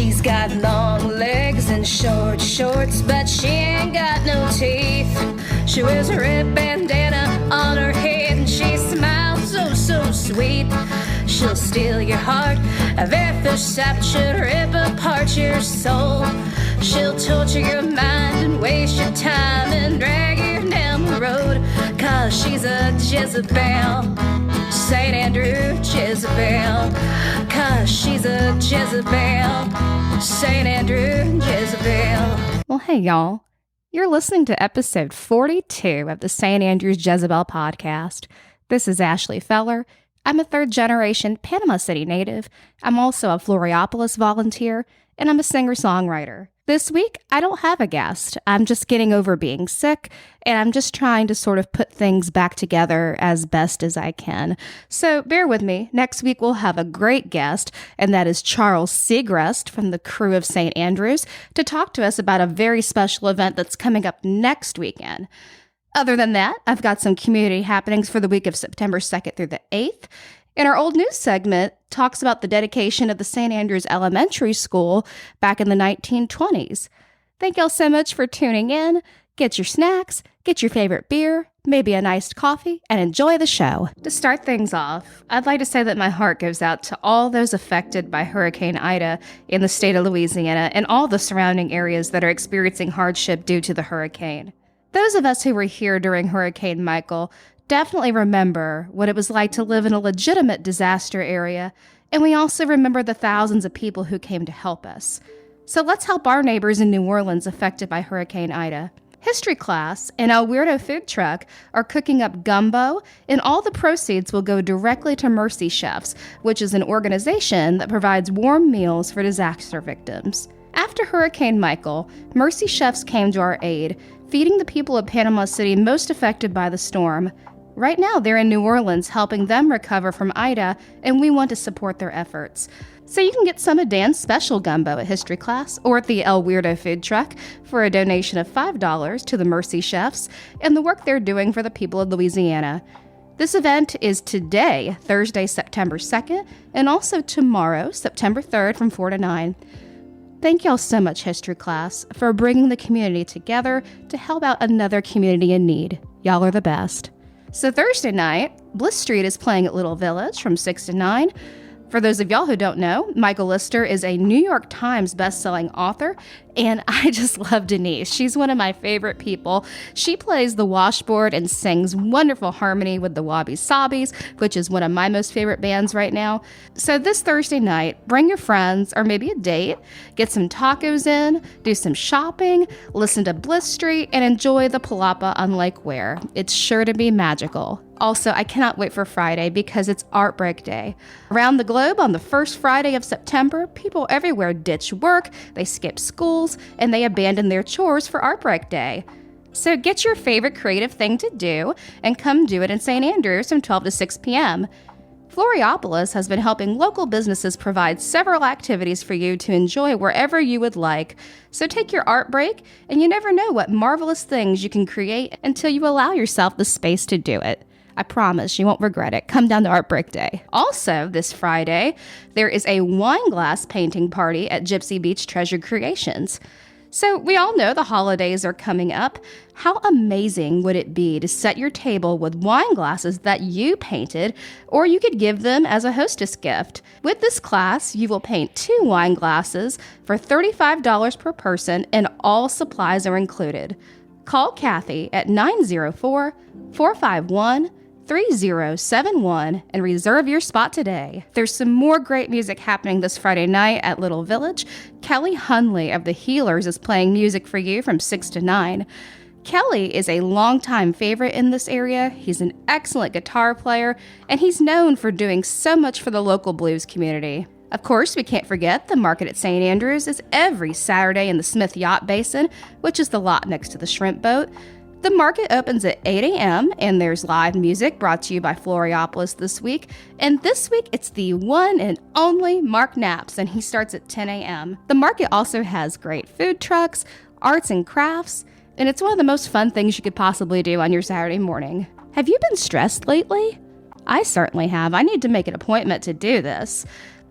She's got long legs and short shorts, but she ain't got no teeth. She wears a red bandana on her head and she smiles so sweet. She'll steal your heart, a very first sight should rip apart your soul. She'll torture your mind and waste your time and drag you down the road, 'cause she's a Jezebel, St. Andrew Jezebel, 'cause she's a Jezebel, St. Andrew Jezebel. Well, hey, y'all. You're listening to episode 42 of the St. Andrews Jezebel Podcast. This is Ashley Feller. I'm a third-generation Panama City native. I'm also a Floriopolis volunteer, and I'm a singer-songwriter. This week, I don't have a guest. I'm just getting over being sick, and I'm just trying to sort of put things back together as best as I can. So bear with me. Next week, we'll have a great guest, and that is Charles Segrest from the Krewe of St. Andrews to talk to us about a very special event that's coming up next weekend. Other than that, I've got some community happenings for the week of September 2nd through the 8th. And our old news segment talks about the dedication of the St. Andrews Elementary School back in the 1920s. Thank y'all so much for tuning in. Get your snacks, get your favorite beer, maybe an iced coffee, and enjoy the show. To start things off, I'd like to say that my heart goes out to all those affected by Hurricane Ida in the state of Louisiana and all the surrounding areas that are experiencing hardship due to the hurricane. Those of us who were here during Hurricane Michael definitely remember what it was like to live in a legitimate disaster area, and we also remember the thousands of people who came to help us. So let's help our neighbors in New Orleans affected by Hurricane Ida. History class and our Weirdo food truck are cooking up gumbo, and all the proceeds will go directly to Mercy Chefs, which is an organization that provides warm meals for disaster victims. After Hurricane Michael, Mercy Chefs came to our aid, feeding the people of Panama City most affected by the storm. Right now, they're in New Orleans helping them recover from Ida, and we want to support their efforts. So you can get some of Dan's special gumbo at History class or at the El Weirdo food truck for a donation of $5 to the Mercy Chefs and the work they're doing for the people of Louisiana. This event is today, Thursday, September 2nd, and also tomorrow, September 3rd from 4 to 9. Thank y'all so much, History class, for bringing the community together to help out another community in need. Y'all are the best. So Thursday night, Bliss Street is playing at Little Village from 6 to 9. For those of y'all who don't know, Michael Lister is a New York Times bestselling author, and I just love Denise. She's one of my favorite people. She plays the washboard and sings wonderful harmony with the Wabi Sabis, which is one of my most favorite bands right now. So this Thursday night, bring your friends or maybe a date, get some tacos in, do some shopping, listen to Bliss Street, and enjoy the palapa on Lake Ware. It's sure to be magical. Also, I cannot wait for Friday because it's Art Break Day. Around the globe on the first Friday of September, people everywhere ditch work, they skip schools, and they abandon their chores for Art Break Day. So get your favorite creative thing to do and come do it in St. Andrews from 12 to 6 p.m. Floriopolis has been helping local businesses provide several activities for you to enjoy wherever you would like. So take your art break, and you never know what marvelous things you can create until you allow yourself the space to do it. I promise you won't regret it. Come down to Art Break Day. Also, this Friday, there is a wine glass painting party at Gypsybeach Treasure Creations. So we all know the holidays are coming up. How amazing would it be to set your table with wine glasses that you painted, or you could give them as a hostess gift? With this class, you will paint 2 wine glasses for $35 per person, and all supplies are included. Call Kathy at 904-451-3071 and reserve your spot today. There's some more great music happening this Friday night at Little Village. Kelly Hunley of the Healers is playing music for you from 6 to 9. Kelly is a longtime favorite in this area. He's an excellent guitar player, and he's known for doing so much for the local blues community. Of course, we can't forget the market at St. Andrews is every Saturday in the Smith Yacht Basin, which is the lot next to the shrimp boat. The market opens at 8 a.m., and there's live music brought to you by Floriopolis this week. And this week, it's the one and only Mark Knaps, and he starts at 10 a.m. The market also has great food trucks, arts and crafts, and it's one of the most fun things you could possibly do on your Saturday morning. Have you been stressed lately? I certainly have. I need to make an appointment to do this.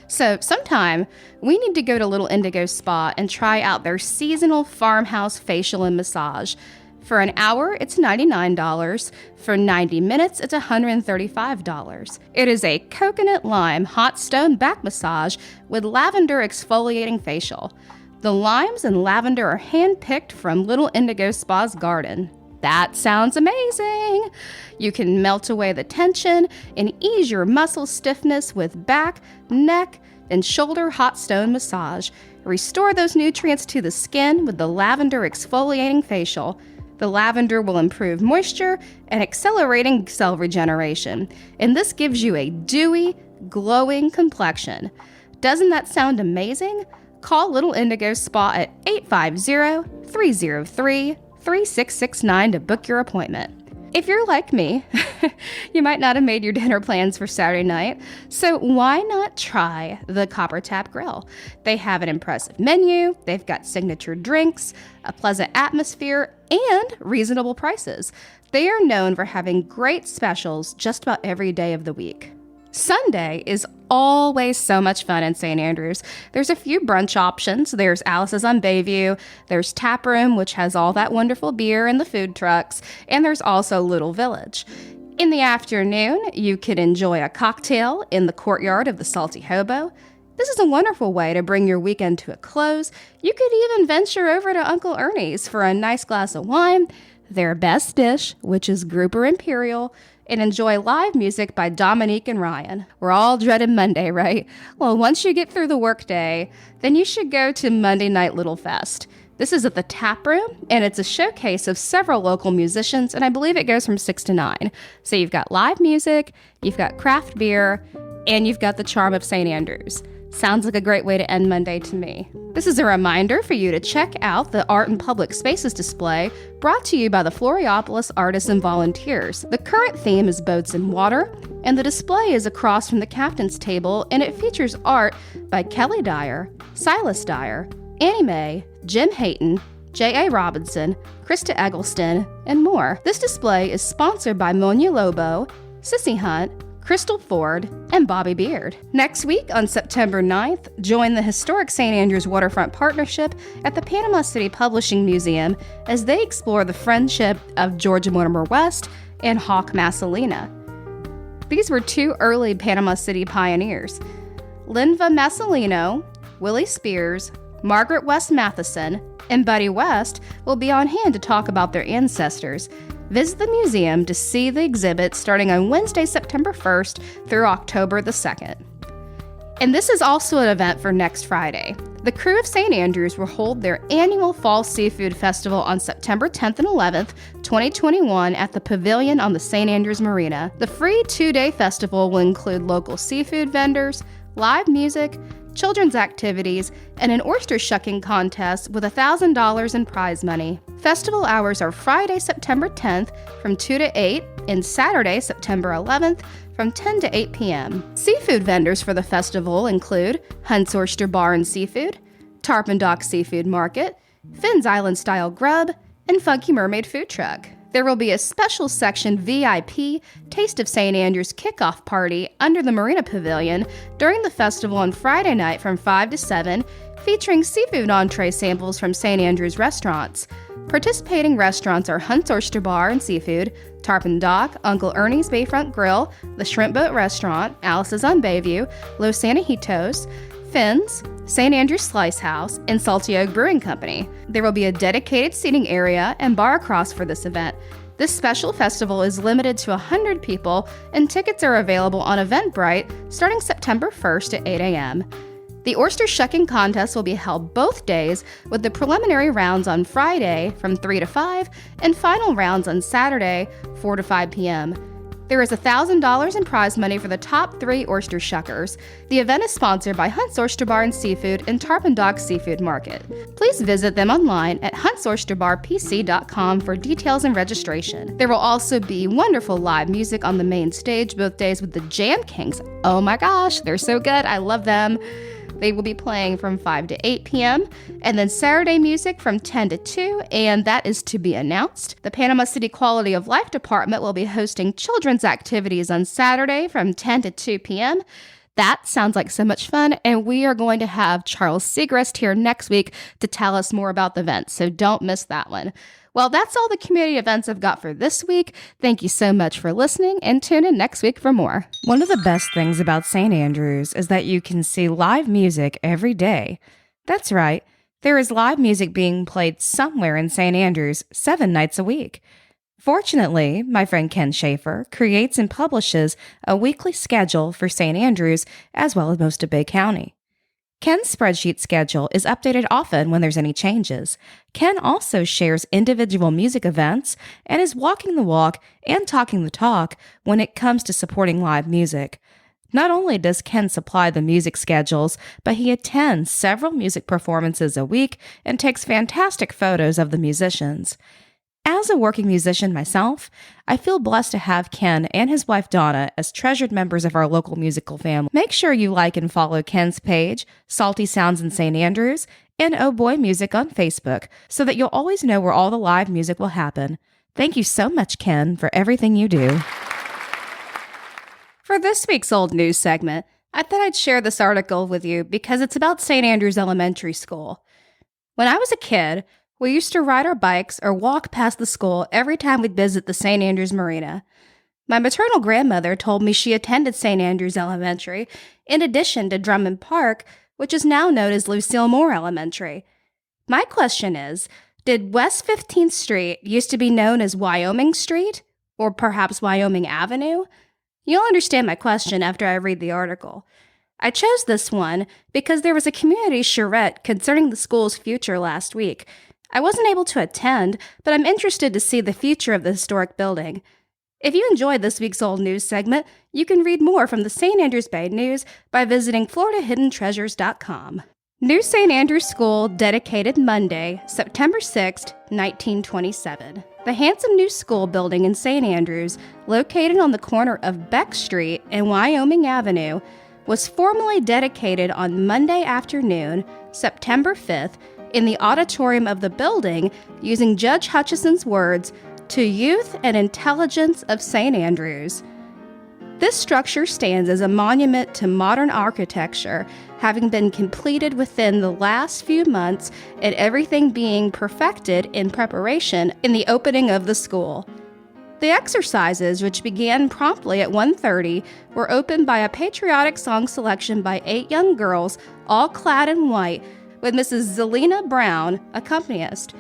So sometime we need to go to Little Indigo Spa and try out their seasonal farmhouse facial and massage. For an hour, it's $99. For 90 minutes, it's $135. It is a coconut lime hot stone back massage with lavender exfoliating facial. The limes and lavender are hand-picked from Little Indigo Spa's garden. That sounds amazing! You can melt away the tension and ease your muscle stiffness with back, neck, and shoulder hot stone massage. Restore those nutrients to the skin with the lavender exfoliating facial. The lavender will improve moisture and accelerating cell regeneration, and this gives you a dewy, glowing complexion. Doesn't that sound amazing? Call Little Indigo Spa at 850-303-3669 to book your appointment. If you're like me, you might not have made your dinner plans for Saturday night, so why not try the Coppertap Grille? They have an impressive menu, they've got signature drinks, a pleasant atmosphere, and reasonable prices. They are known for having great specials just about every day of the week. Sunday is always so much fun in St. Andrews. There's a few brunch options. There's Alice's on Bayview, there's Taproom, which has all that wonderful beer and the food trucks, and there's also Little Village. In the afternoon, you could enjoy a cocktail in the courtyard of the Salty Hobo. This is a wonderful way to bring your weekend to a close. You could even venture over to Uncle Ernie's for a nice glass of wine, their best dish, which is Grouper Imperial, and enjoy live music by Dominique and Ryan. We're all dreading Monday, right? Well, once you get through the workday, then you should go to Monday Night Little Fest. This is at the Taproom, and it's a showcase of several local musicians, and I believe it goes from 6 to 9. So you've got live music, you've got craft beer, and you've got the charm of St. Andrews. Sounds like a great way to end Monday to me. This is a reminder for you to check out the Art in Public Spaces display brought to you by the Floriopolis Artists and Volunteers. The current theme is boats and water, and the display is across from the captain's table, and it features art by Kelly Dyer, Silas Dyer, Annie Mae, Jim Hayton, J.A. Robinson, Krista Eggleston, and more. This display is sponsored by Monia Lobo, Sissy Hunt, Crystal Ford, and Bobby Beard. Next week, on September 9th, join the historic St. Andrews Waterfront Partnership at the Panama City Publishing Museum as they explore the friendship of George Mortimer West and Hawk Massalina. These were two early Panama City pioneers. Linva Massalino, Willie Spears, Margaret West Matheson, and Buddy West will be on hand to talk about their ancestors. Visit the museum to see the exhibit starting on Wednesday, September 1st through October the 2nd. And this is also an event for next Friday. The Krewe of St. Andrews will hold their annual Fall Seafood Festival on September 10th and 11th, 2021 at the Pavilion on the St. Andrews Marina. The free 2-day festival will include local seafood vendors, live music, children's activities, and an oyster shucking contest with $1,000 in prize money. Festival hours are Friday, September 10th from 2 to 8 and Saturday, September 11th from 10 to 8 p.m. Seafood vendors for the festival include Hunt's Oyster Bar and Seafood, Tarpon Doc Seafood Market, Finn's Island Style Grub, and Funky Mermaid Food Truck. There will be a special section VIP Taste of St. Andrews kickoff party under the Marina Pavilion during the festival on Friday night from 5 to 7, featuring seafood entree samples from St. Andrews restaurants. Participating restaurants are Hunt's Oyster Bar and Seafood, Tarpon Doc, Uncle Ernie's Bayfront Grill, the Shrimp Boat Restaurant, Alice's on Bayview, Los Angejitos, Finn's, St. Andrews Slice House, and Salty Oak Brewing Company. There will be a dedicated seating area and bar across for this event. This special festival is limited to 100 people, and tickets are available on Eventbrite starting September 1st at 8 a.m. The oyster shucking contest will be held both days, with the preliminary rounds on Friday from 3 to 5 and final rounds on Saturday 4 to 5 p.m. There is $1,000 in prize money for the top 3 oyster shuckers. The event is sponsored by Hunt's Oyster Bar and Seafood and Tarpon Doc Seafood Market. Please visit them online at huntsoysterbarpc.com for details and registration. There will also be wonderful live music on the main stage both days with the Jam Kings. Oh my gosh, they're so good. I love them. They will be playing from 5 to 8 p.m. and then Saturday music from 10 to 2, and that is to be announced. The Panama City Quality of Life Department will be hosting children's activities on Saturday from 10 to 2 p.m. That sounds like so much fun, and we are going to have Charles Segrest here next week to tell us more about the event, so don't miss that one. Well, that's all the community events I've got for this week. Thank you so much for listening, and tune in next week for more. One of the best things about St. Andrews is that you can see live music every day. That's right, there is live music being played somewhere in St. Andrews 7 nights a week. Fortunately, my friend Ken Schaefer creates and publishes a weekly schedule for St. Andrews as well as most of Bay County. Ken's spreadsheet schedule is updated often when there's any changes. Ken also shares individual music events and is walking the walk and talking the talk when it comes to supporting live music. Not only does Ken supply the music schedules, but he attends several music performances a week and takes fantastic photos of the musicians. As a working musician myself, I feel blessed to have Ken and his wife Donna as treasured members of our local musical family. Make sure you like and follow Ken's page, Salty Sounds in St. Andrews, and Oh Boy Music on Facebook, so that you'll always know where all the live music will happen. Thank you so much, Ken, for everything you do. For this week's Old News segment, I thought I'd share this article with you because it's about St. Andrews Elementary School. When I was a kid, we used to ride our bikes or walk past the school every time we'd visit the St. Andrews Marina. My maternal grandmother told me she attended St. Andrews Elementary, in addition to Drummond Park, which is now known as Lucille Moore Elementary. My question is, did West 15th Street used to be known as Wyoming Street, or perhaps Wyoming Avenue? You'll understand my question after I read the article. I chose this one because there was a community charrette concerning the school's future last week. I wasn't able to attend, but I'm interested to see the future of the historic building. If you enjoyed this week's Old News segment, you can read more from the St. Andrews Bay News by visiting FloridaHiddenTreasures.com. New St. Andrews School dedicated Monday, September 6, 1927. The handsome new school building in St. Andrews, located on the corner of Beck Street and Wyoming Avenue, was formally dedicated on Monday afternoon, September 5th, in the auditorium of the building, using Judge Hutchison's words, "To youth and intelligence of St. Andrews." This structure stands as a monument to modern architecture, having been completed within the last few months and everything being perfected in preparation in the opening of the school. The exercises, which began promptly at 1:30, were opened by a patriotic song selection by 8 young girls, all clad in white, with Mrs. Zelina Brown, accompanist.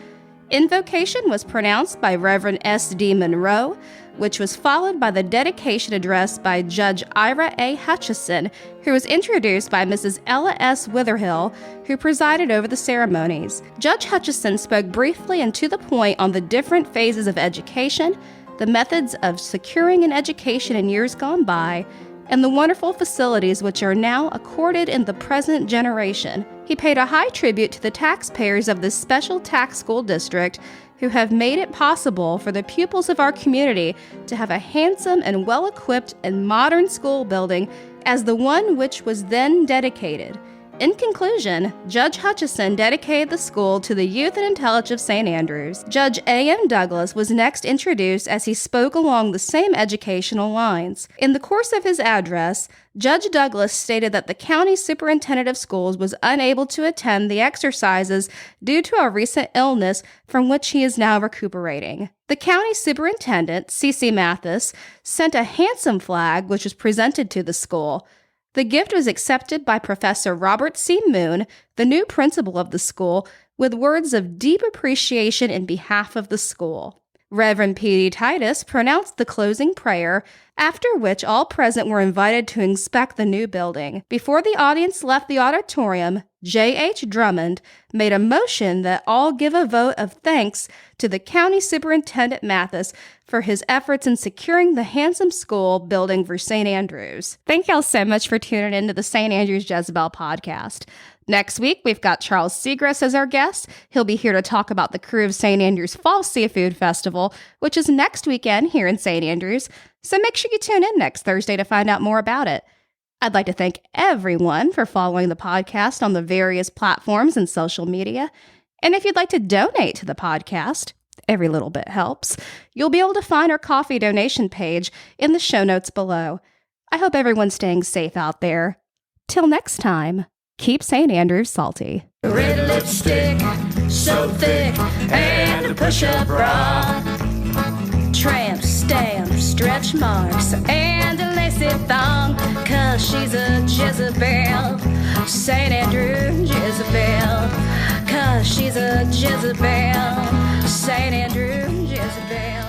Invocation was pronounced by Reverend S.D. Monroe, which was followed by the dedication address by Judge Ira A. Hutchison, who was introduced by Mrs. Ella S. Witherhill, who presided over the ceremonies. Judge Hutchison spoke briefly and to the point on the different phases of education, the methods of securing an education in years gone by, and the wonderful facilities which are now accorded in the present generation. He paid a high tribute to the taxpayers of this special tax school district who have made it possible for the pupils of our community to have a handsome and well-equipped and modern school building as the one which was then dedicated. In conclusion, Judge Hutchison dedicated the school to the youth and intelligence of St. Andrews. Judge A.M. Douglas was next introduced as he spoke along the same educational lines. In the course of his address, Judge Douglas stated that the county superintendent of schools was unable to attend the exercises due to a recent illness from which he is now recuperating. The county superintendent, C.C. Mathis, sent a handsome flag which was presented to the school. The gift was accepted by Professor Robert C. Moon, the new principal of the school, with words of deep appreciation in behalf of the school. Reverend P.D. Titus pronounced the closing prayer, after which all present were invited to inspect the new building. Before the audience left the auditorium, J.H. Drummond made a motion that all give a vote of thanks to the County Superintendent Mathis for his efforts in securing the handsome school building for St. Andrews. Thank y'all so much for tuning in to the St. Andrews Jezebel podcast. Next week, we've got Charles Segrest as our guest. He'll be here to talk about the Krewe of St. Andrews Fall Seafood Festival, which is next weekend here in St. Andrews, so make sure you tune in next Thursday to find out more about it. I'd like to thank everyone for following the podcast on the various platforms and social media. And if you'd like to donate to the podcast, every little bit helps, you'll be able to find our coffee donation page in the show notes below. I hope everyone's staying safe out there. Till next time, keep St. Andrews salty. Red lipstick, so thick, and a push-up bra. Tramp stamp, stretch marks, and a lacy thong, 'cause she's a Jezebel. St. Andrew Jezebel, 'cause she's a Jezebel. St. Andrew Jezebel.